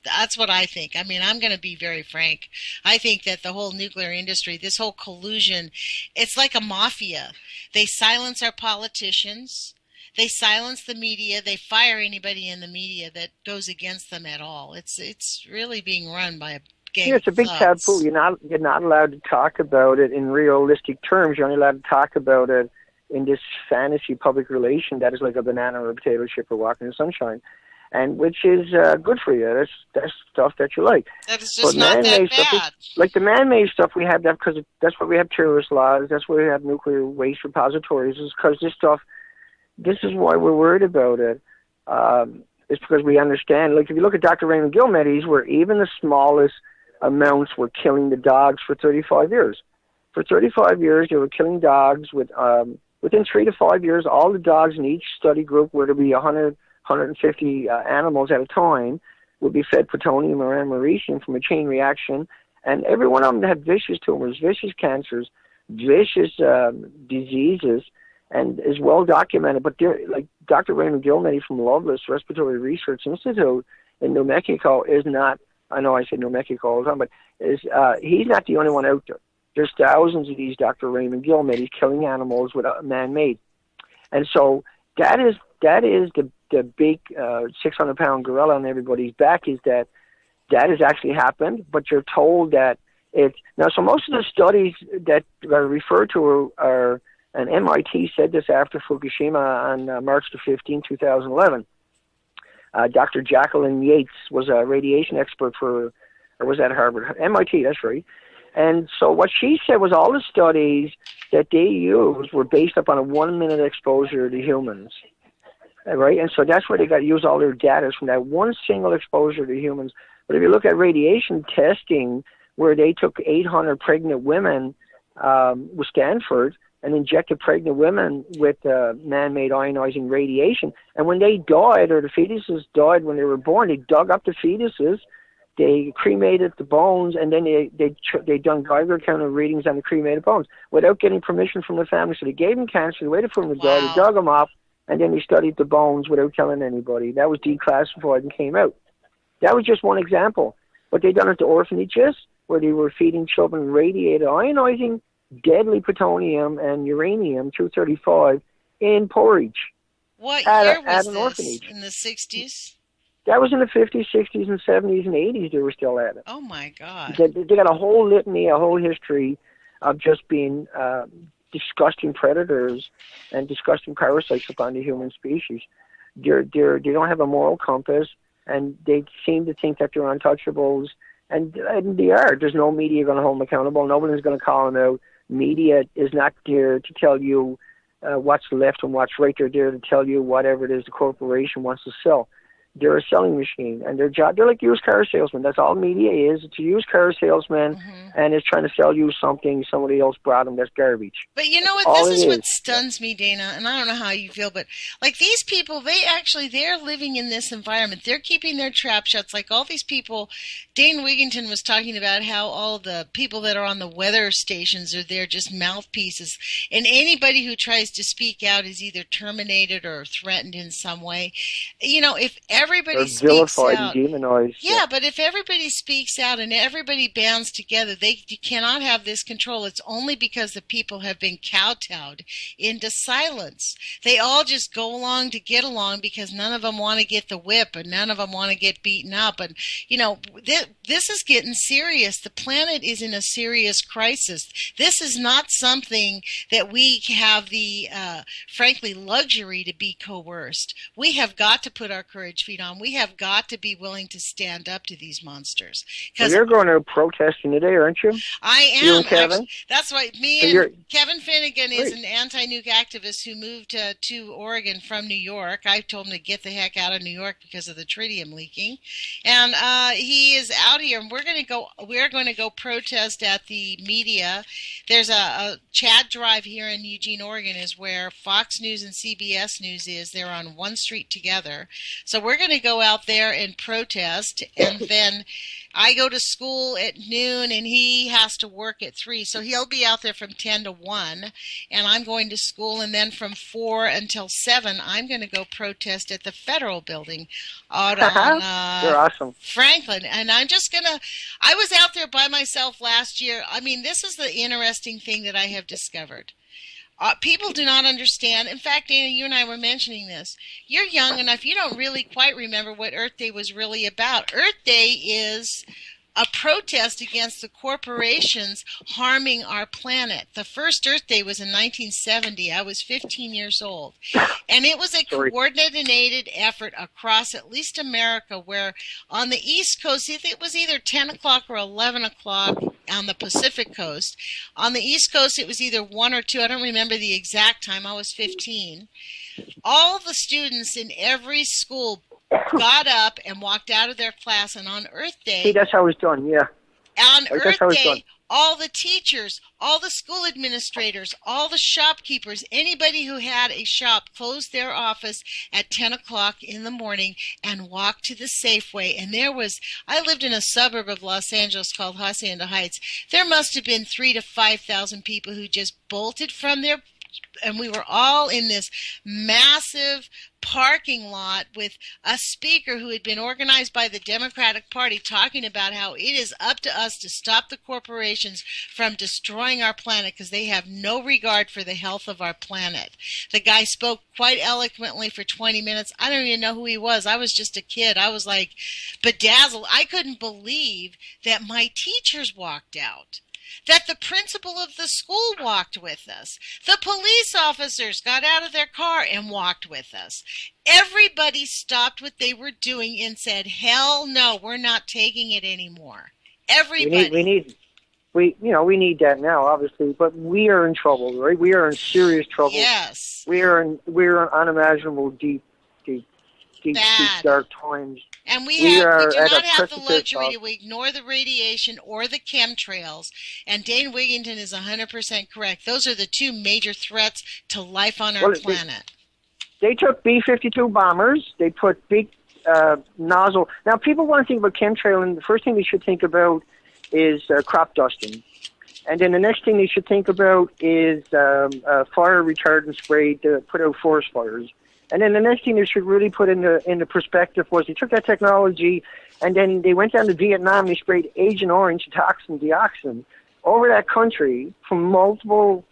B: I think. I mean, I'm going to be very frank. I think that the whole nuclear industry, this whole collusion, it's like a mafia. They silence our politicians. They silence the media. They fire anybody in the media that goes against them at all. It's really being run by a gang.
C: Yeah, it's a big taboo. You're not allowed to talk about it in realistic terms. You're only allowed to talk about it in this fantasy public relation that is like a banana or a potato chip or walking in the sunshine, and which is good for you. That's stuff that you like.
B: That is just not that bad.
C: Like the man-made stuff, we have that because that's why we have terrorist laws. That's why we have nuclear waste repositories. Is because this stuff. This is why we're worried about it. It's because we understand. Like if you look at Dr. Raymond Gilmeddy's, where even the smallest amounts were killing the dogs for 35 years. For 35 years, they were killing dogs with. Within 3 to 5 years, all the dogs in each study group, where there be 100, 150 animals at a time, would be fed plutonium or americium from a chain reaction, and every one of them had vicious tumors, vicious cancers, vicious diseases, and is well documented. But like Dr. Raymond Gilmeddy from Loveless Respiratory Research Institute in New Mexico is not. I know I say New Mexico all the time, but he's not the only one out there. There's thousands of these Dr. Raymond Gilmeddy's killing animals with a man-made, and so that is the big 600-pound gorilla on everybody's back, is that has actually happened. But you're told that it's now. So most of the studies that are referred to are, and MIT said this after Fukushima on March the 15th, 2011. Dr. Jacqueline Yates was a radiation expert or was at Harvard? MIT, that's right. And so what she said was all the studies that they used were based upon a 1-minute exposure to humans, right? And so that's where they got to use all their data, from that one single exposure to humans. But if you look at radiation testing, where they took 800 pregnant women with Stanford and injected pregnant women with man-made ionizing radiation, and when they died, or the fetuses died when they were born, they dug up the fetuses, they cremated the bones, and then they done Geiger counter readings on the cremated bones without getting permission from the family. So they gave them cancer, they waited for them to die, they dug them up, and then they studied the bones without telling anybody. That was declassified and came out. That was just one example. But they done it to orphanages, where they were feeding children radiated ionizing deadly plutonium and uranium-235 in porridge.
B: What
C: at
B: year was
C: an
B: this?
C: orphanage.
B: In the 60s?
C: That was in the 50s, 60s, and 70s, and 80s. They were still at it.
B: Oh, my God.
C: They got a whole litany, a whole history of just being disgusting predators and disgusting parasites upon the human species. They don't have a moral compass, and they seem to think that they're untouchables, and they are. There's no media going to hold them accountable. Nobody's going to call them out. Media is not there to tell you what's left and what's right. They're there to tell you whatever it is the corporation wants to sell. They're a selling machine, and they're like used car salesmen. That's all media is. It's a used car salesman, and it's trying to sell you something somebody else brought them that's garbage.
B: But you know what? This is what stuns me, Dana, and I don't know how you feel, but like these people, they're living in this environment. They're keeping their trap shuts. Like all these people, Dane Wigington was talking about how all the people that are on the weather stations are there just mouthpieces, and anybody who tries to speak out is either terminated or threatened in some way. You know, if everybody speaks out,
C: and demonized.
B: Yeah, but if everybody speaks out and everybody bands together, you cannot have this control. It's only because the people have been kowtowed into silence. They all just go along to get along because none of them want to get the whip and none of them want to get beaten up. And, you know, this is getting serious. The planet is in a serious crisis. This is not something that we have the, frankly, luxury to be coerced. We have got to put our courage feet on. We have got to be willing to stand up to these monsters.
C: Well, you're going to protesting today, aren't you?
B: I am.
C: You and Kevin?
B: Actually, that's right. Kevin Finnegan is an anti-nuke activist who moved to Oregon from New York. I told him to get the heck out of New York because of the tritium leaking, and he is out here. And we're going to go protest at the media. There's a Chad Drive here in Eugene, Oregon, is where Fox News and CBS News is. They're on one street together. So we're going to go out there and protest, and then I go to school at noon, and he has to work at 3. So he'll be out there from 10 to 1, and I'm going to school, and then from 4 until 7, I'm going to go protest at the Federal Building out on
C: You're awesome.
B: Franklin. And I was out there by myself last year. I mean, this is the interesting thing that I have discovered. People do not understand. In fact, Dana, you and I were mentioning this. You're young enough. You don't really quite remember what Earth Day was really about. Earth Day is a protest against the corporations harming our planet. The first Earth Day was in 1970. I was 15 years old. And it was a coordinated effort across at least America, where on the East Coast, it was either 10 o'clock or 11 o'clock on the Pacific Coast. On the East Coast, it was either 1 or 2. I don't remember the exact time. I was 15. All the students in every school got up and walked out of their class, and on Earth Day...
C: See, that's how it's done, yeah.
B: On Earth Day, all the teachers, all the school administrators, all the shopkeepers, anybody who had a shop closed their office at 10 o'clock in the morning and walked to the Safeway. And I lived in a suburb of Los Angeles called Hacienda Heights. There must have been 3,000 to 5,000 people who just bolted from their... And we were all in this massive parking lot with a speaker who had been organized by the Democratic Party talking about how it is up to us to stop the corporations from destroying our planet because they have no regard for the health of our planet. The guy spoke quite eloquently for 20 minutes. I don't even know who he was. I was just a kid. I was like bedazzled. I couldn't believe that my teachers walked out, that the principal of the school walked with us. The police officers got out of their car and walked with us. Everybody stopped what they were doing and said, hell no, we're not taking it anymore. Everybody.
C: We need that now, obviously, but we are in trouble, right? We are in serious trouble.
B: Yes.
C: We're in unimaginable, deep, dark times.
B: And we do not have the luxury to ignore the radiation or the chemtrails. And Dane Wigington is 100% correct. Those are the two major threats to life on our planet.
C: They took B-52 bombers. They put big nozzle. Now, people want to think about chemtrail, and the first thing they should think about is crop dusting. And then the next thing they should think about is fire retardant spray to put out forest fires. And then the next thing they should really put into perspective was they took that technology and then they went down to Vietnam and they sprayed Agent Orange toxin dioxin over that country from multiple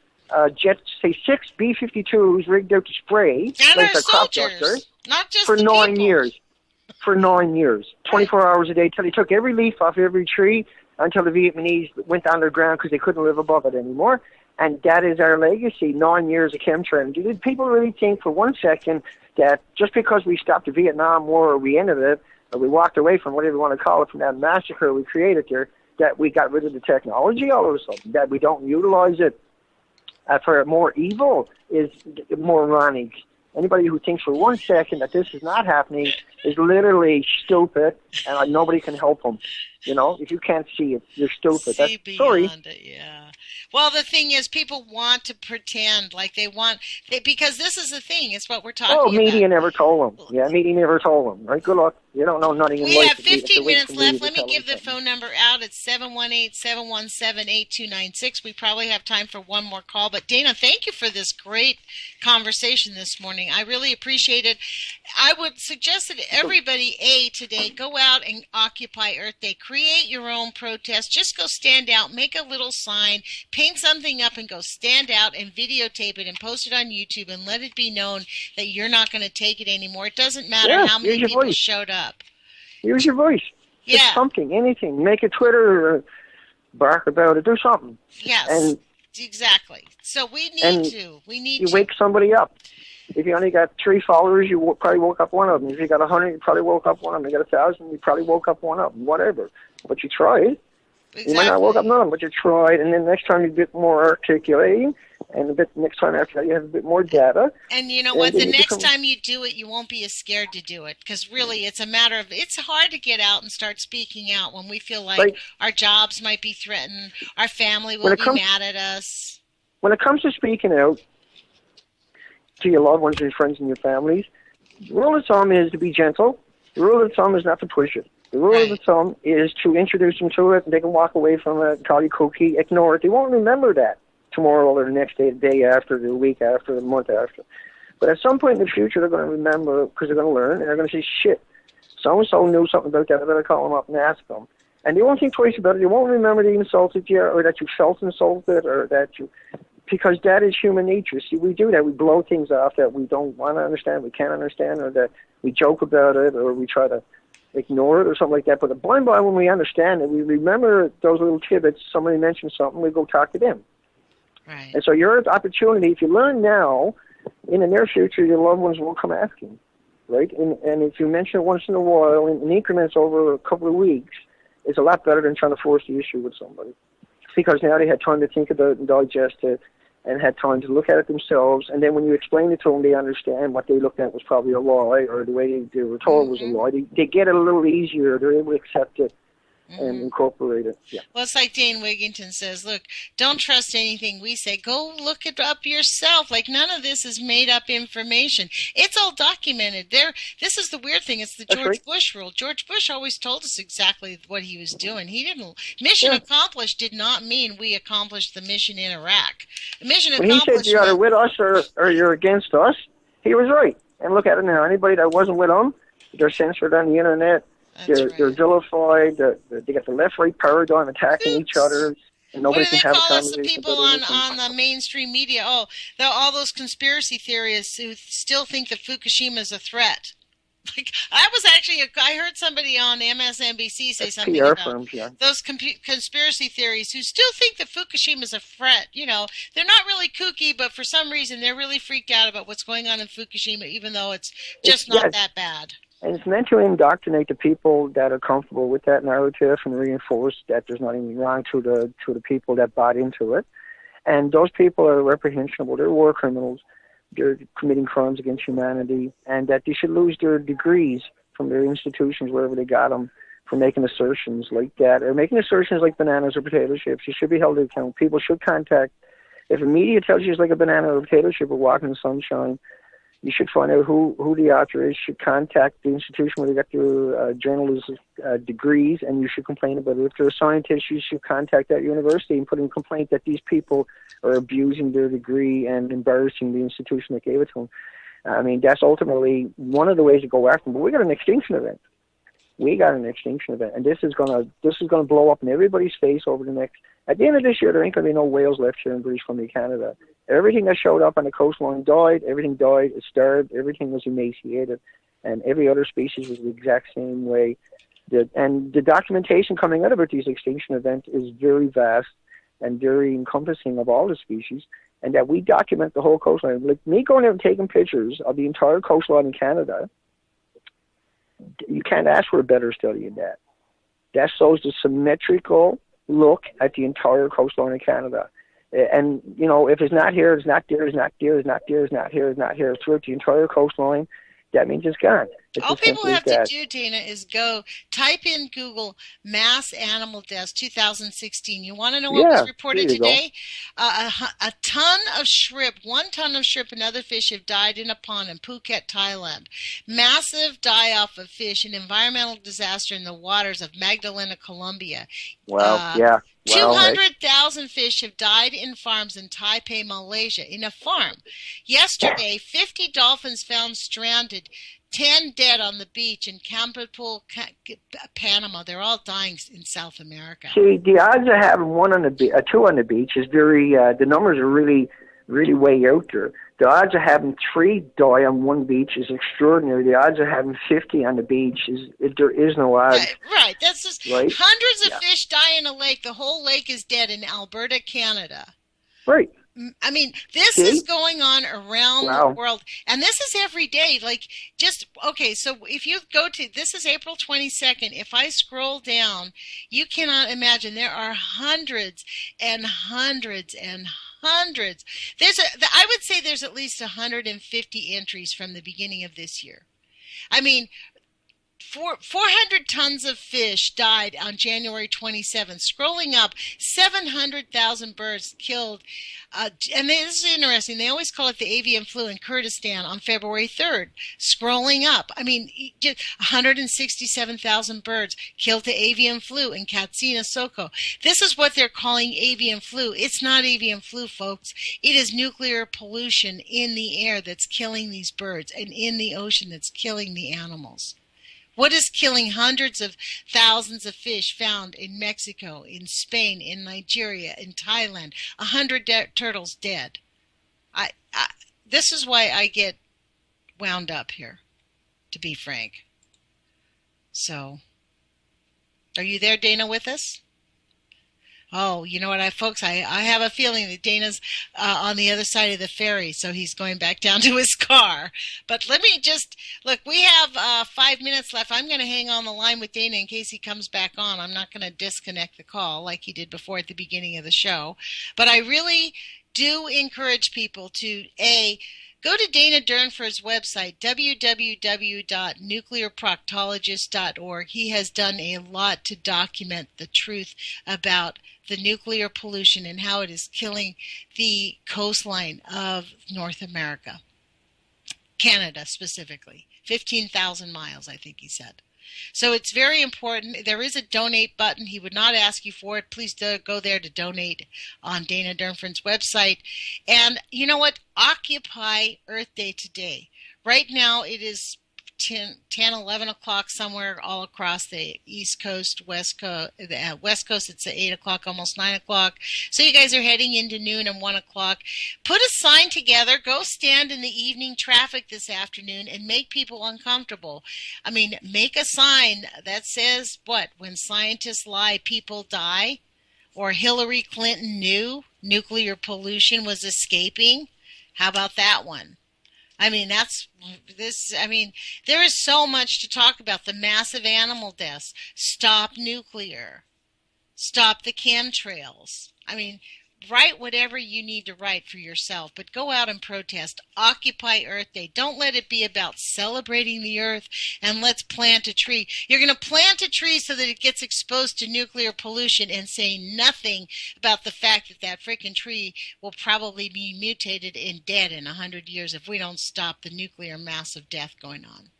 C: jet, say 6 B-52s rigged out to spray
B: And
C: like
B: our
C: a crop
B: soldiers,
C: duster
B: not just
C: for
B: the
C: 9
B: people.
C: years. For 9 years, 24 hours a day, till they took every leaf off every tree until the Vietnamese went underground because they couldn't live above it anymore. And that is our legacy, 9 years of chemtrail. Did people really think for 1 second that just because we stopped the Vietnam War or we ended it, or we walked away from whatever you want to call it, from that massacre we created there, that we got rid of the technology all of a sudden, that we don't utilize it for more evil is moronic. Anybody who thinks for 1 second that this is not happening is literally stupid, and nobody can help them. You know, if you can't see it, you're stupid.
B: See beyond it, yeah. Well, the thing is, people want to pretend like because this is the thing. It's what we're talking about.
C: Oh, media never told them. Yeah, media never told them. Right? Good luck. You don't know nothing in life.
B: We have 15 minutes left. Let me give the phone number out. It's 718-717-8296. We probably have time for one more call. But, Dana, thank you for this great conversation this morning. I really appreciate it. I would suggest that everybody, today, go out and occupy Earth Day. Create your own protest. Just go stand out. Make a little sign. Paint something up and go stand out and videotape it and post it on YouTube and let it be known that you're not going to take it anymore. It doesn't matter how many people showed up.
C: Use your voice.
B: Yeah.
C: Just something, anything. Make a Twitter or bark about it. Do something.
B: Yes,
C: and
B: exactly. So we need to.
C: You wake somebody up. If you only got 3 followers, you probably woke up one of them. If you got 100, you probably woke up one of them. You got 1,000, you probably woke up one of them. Whatever. But you tried. Exactly. You might not woke up none of them, but you tried. And then next time you're a bit more articulating. And next time after that, you have a bit more data.
B: And you know what? The next time you do it, you won't be as scared to do it. Because really, it's a matter of, it's hard to get out and start speaking out when we feel like our jobs might be threatened, our family will be mad at us.
C: When it comes to speaking out to your loved ones, your friends, and your families, the rule of thumb is to be gentle. The rule of thumb is not to push it. The rule of thumb is to introduce them to it, and they can walk away from it, call you kooky, ignore it. They won't remember that tomorrow or the next day, the day after, the week after, the month after. But at some point in the future, they're going to remember because they're going to learn, and they're going to say, shit, so-and-so knew something about that. I better call them up and ask them. And they won't think twice about it. They won't remember they insulted you or that you felt insulted or that you... Because that is human nature. See, we do that. We blow things off that we don't want to understand, we can't understand, or that we joke about it, or we try to ignore it or something like that. But by and by, when we understand it, we remember those little tidbits. Somebody mentioned something, we go talk to them.
B: Right.
C: And so your opportunity, if you learn now, in the near future, your loved ones will come asking, right? And if you mention it once in a while, in increments over a couple of weeks, it's a lot better than trying to force the issue with somebody. Because now they had time to think about it and digest it and had time to look at it themselves. And then when you explain it to them, they understand what they looked at was probably a lie or the way they were told was a lie. They get it a little easier. They're able to accept it and incorporate it. Yeah.
B: Well, it's like Dane Wigington says, look, don't trust anything we say. Go look it up yourself. Like, none of this is made-up information. It's all documented. This is the weird thing. It's the George Bush rule. George Bush always told us exactly what he was doing. He didn't. Mission accomplished did not mean we accomplished the mission in Iraq. Mission
C: when he said you're either with us or you're against us, he was right. And look at it now. Anybody that wasn't with him, they're censored on the Internet. They're vilified. They got the left-right paradigm attacking each other, and nobody can have a conversation.
B: What do they call us, the people on the mainstream media? Oh, all those conspiracy theorists who still think that Fukushima is a threat. Like, I heard somebody on MSNBC say something
C: PR
B: about
C: firms,
B: those conspiracy theories who still think that Fukushima is a threat. You know, they're not really kooky, but for some reason they're really freaked out about what's going on in Fukushima, even though it's just not that bad.
C: And it's meant to indoctrinate the people that are comfortable with that narrative and reinforce that there's nothing wrong to the people that bought into it. And those people are reprehensible. They're war criminals. They're committing crimes against humanity, and that they should lose their degrees from their institutions, wherever they got them, for making assertions like that, or making assertions like bananas or potato chips. You should be held to account. People should contact. If the media tells you it's like a banana or a potato chip or walking in the sunshine, you should find out who the author is, should contact the institution where they got their journalism degrees, and you should complain about it. If they're a scientist, you should contact that university and put in a complaint that these people are abusing their degree and embarrassing the institution that gave it to them. I mean, that's ultimately one of the ways to go after them. But we got an extinction event. And this is gonna blow up in everybody's face over the next At the end of this year, there ain't going to be no whales left here in British Columbia, Canada. Everything that showed up on the coastline died. Everything died. It starved. Everything was emaciated. And every other species was the exact same way. And the documentation coming out about these extinction events is very vast and very encompassing of all the species, and that we document the whole coastline. Like me going out and taking pictures of the entire coastline in Canada, you can't ask for a better study than that. That shows the symmetrical look at the entire coastline of Canada. And, you know, if it's not here, it's not there, it's not there, it's not there, it's not here, it's not here, throughout the entire coastline, that means it's gone. It's
B: all people have to
C: that.
B: do, Dana, is go type in Google mass animal deaths 2016. You want to know what was reported today? A ton of shrimp, 1 ton of shrimp and other fish have died in a pond in Phuket, Thailand. Massive die-off of fish, an environmental disaster in the waters of Magdalena, Colombia.
C: Well, yeah.
B: 200,000 fish have died in farms in Taipei, Malaysia, in a farm. Yesterday, 50 dolphins found stranded, 10 dead on the beach in Campapul, Panama. They're all dying in South America.
C: See, the odds of having two on the beach is very, the numbers are really, really way out there. The odds of having 3 die on one beach is extraordinary. The odds of having 50 on the beach there is no odds.
B: Right. That's just hundreds of fish die in a lake. The whole lake is dead in Alberta, Canada.
C: Right.
B: I mean, this is going on around the world, and this is every day. Like, so if you go to, this is April 22nd, if I scroll down, you cannot imagine, there are hundreds and hundreds and hundreds. I would say there's at least 150 entries from the beginning of this year. I mean, 400 tons of fish died on January 27th. Scrolling up, 700,000 birds killed. And this is interesting. They always call it the avian flu in Kurdistan on February 3rd. Scrolling up, I mean, 167,000 birds killed to avian flu in Katsina, Soko. This is what they're calling avian flu. It's not avian flu, folks. It is nuclear pollution in the air that's killing these birds, and in the ocean that's killing the animals. What is killing hundreds of thousands of fish found in Mexico, in Spain, in Nigeria, in Thailand? 100 turtles dead. This is why I get wound up here, to be frank. So, are you there, Dana, with us? Oh, you know what, folks, I have a feeling that Dana's on the other side of the ferry, so he's going back down to his car. But let me just, look, we have 5 minutes left. I'm going to hang on the line with Dana in case he comes back on. I'm not going to disconnect the call like he did before at the beginning of the show. But I really do encourage people to, go to Dana Durnford's website, www.nuclearproctologist.org. He has done a lot to document the truth about the nuclear pollution and how it is killing the coastline of North America. Canada specifically. 15,000 miles, I think he said. So it's very important. There is a donate button. He would not ask you for it. Please go there to donate on Dana Durnford's website. And you know what? Occupy Earth Day today. Right now it is 10, 11 o'clock somewhere all across the East Coast, West Coast. West Coast, it's at 8 o'clock, almost 9 o'clock. So you guys are heading into noon and 1 o'clock. Put a sign together. Go stand in the evening traffic this afternoon and make people uncomfortable. I mean, make a sign that says, what? When scientists lie, people die? Or Hillary Clinton knew nuclear pollution was escaping? How about that one? I mean, there is so much to talk about. The massive animal deaths. Stop nuclear. Stop the chemtrails. I mean, write whatever you need to write for yourself, but go out and protest. Occupy Earth Day. Don't let it be about celebrating the Earth and let's plant a tree. You're going to plant a tree so that it gets exposed to nuclear pollution and say nothing about the fact that that freaking tree will probably be mutated and dead in 100 years if we don't stop the nuclear massive death going on.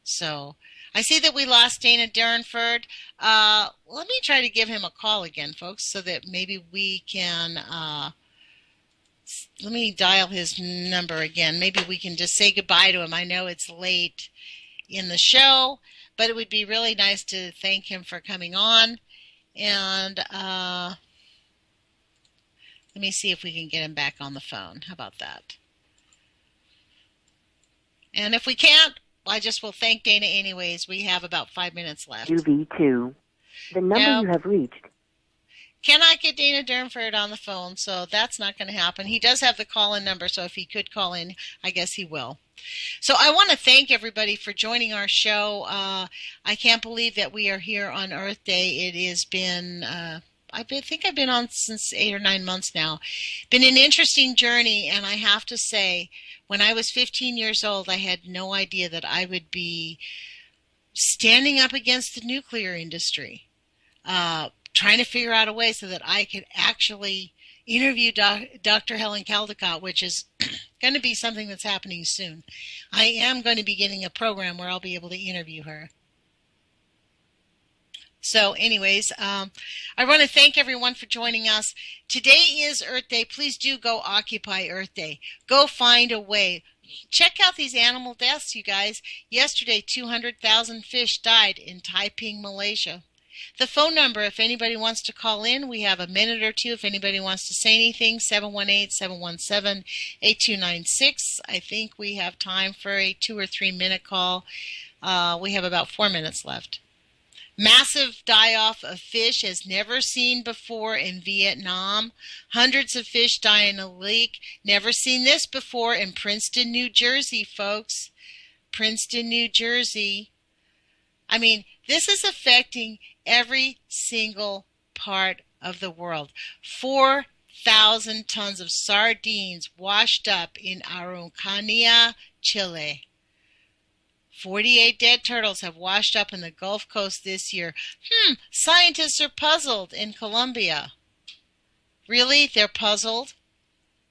B: So, I see that we lost Dana Durnford. Let me try to give him a call again, folks, so that maybe we can, let me dial his number again. Maybe we can just say goodbye to him. I know it's late in the show, but it would be really nice to thank him for coming on. And Let me see if we can get him back on the phone. How about that? And if we can't, I just will thank Dana anyways. We have about 5 minutes left.
E: UV2. The number you have reached.
B: Cannot get Dana Durnford on the phone, so that's not going to happen. He does have the call-in number, so if he could call in, I guess he will. So I want to thank everybody for joining our show. I can't believe that we are here on Earth Day. It has been, I think I've been on since 8 or 9 months now. Been an interesting journey, and I have to say, when I was 15 years old, I had no idea that I would be standing up against the nuclear industry, trying to figure out a way so that I could actually interview Dr. Helen Caldicott, which is going to be something that's happening soon. I am going to be getting a program where I'll be able to interview her. So anyways, I want to thank everyone for joining us. Today is Earth Day. Please do go occupy Earth Day. Go find a way. Check out these animal deaths, you guys. Yesterday, 200,000 fish died in Taiping, Malaysia. The phone number, if anybody wants to call in, we have a minute or two. If anybody wants to say anything, 718-717-8296. I think we have time for a 2 or 3 minute call. We have about 4 minutes left. Massive die-off of fish as never seen before in Vietnam. Hundreds of fish die in a leak. Never seen this before in Princeton, New Jersey, folks. Princeton, New Jersey. I mean, this is affecting every single part of the world. 4,000 tons of sardines washed up in Araucanía, Chile. 48 dead turtles have washed up in the Gulf Coast this year. Scientists are puzzled in Colombia. Really? They're puzzled?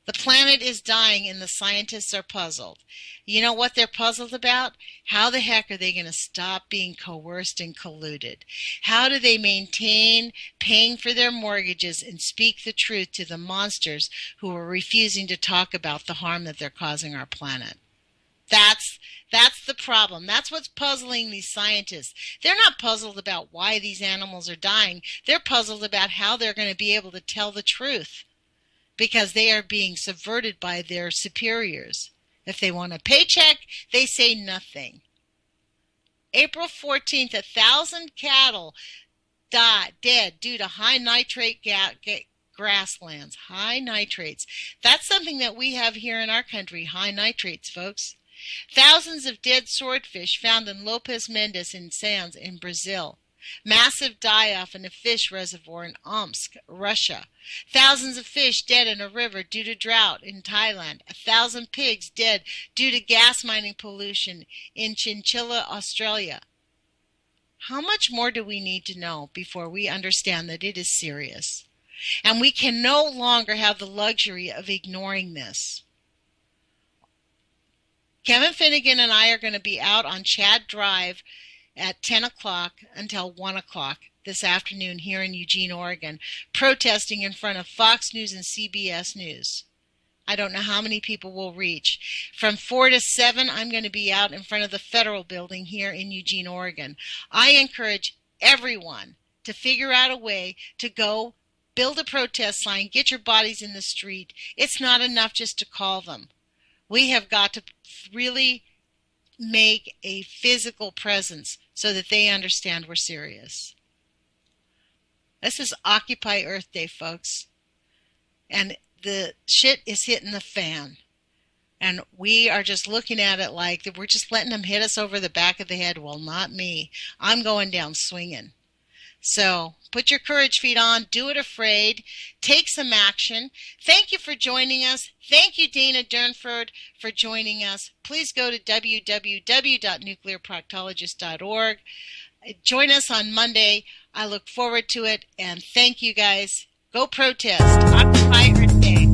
B: The planet is dying and the scientists are puzzled. You know what they're puzzled about? How the heck are they going to stop being coerced and colluded? How do they maintain paying for their mortgages and speak the truth to the monsters who are refusing to talk about the harm that they're causing our planet? That's the problem. That's what's puzzling these scientists. They're not puzzled about why these animals are dying. They're puzzled about how they're going to be able to tell the truth because they are being subverted by their superiors. If they want a paycheck, they say nothing. April 14th, 1,000 cattle died dead due to high nitrate grasslands. High nitrates. That's something that we have here in our country, high nitrates, folks. Thousands of dead swordfish found in Lopes Mendes in sands in Brazil. Massive die-off in a fish reservoir in Omsk, Russia. Thousands of fish dead in a river due to drought in Thailand. 1,000 pigs dead due to gas mining pollution in Chinchilla, Australia. How much more do we need to know before we understand that it is serious? And we can no longer have the luxury of ignoring this. Kevin Finnegan and I are going to be out on Chad Drive at 10 o'clock until 1 o'clock this afternoon here in Eugene, Oregon, protesting in front of Fox News and CBS News. I don't know how many people will reach. From 4 to 7, I'm going to be out in front of the Federal Building here in Eugene, Oregon. I encourage everyone to figure out a way to go build a protest sign, get your bodies in the street. It's not enough just to call them. We have got to really make a physical presence so that they understand we're serious. This is Occupy Earth Day, folks. And the shit is hitting the fan. And we are just looking at it like we're just letting them hit us over the back of the head. Well, not me. I'm going down swinging. So put your courage feet on. Do it afraid. Take some action. Thank you for joining us. Thank you, Dana Durnford, for joining us. Please go to www.nuclearproctologist.org. Join us on Monday. I look forward to it. And thank you, guys. Go protest. Occupy Earth Day.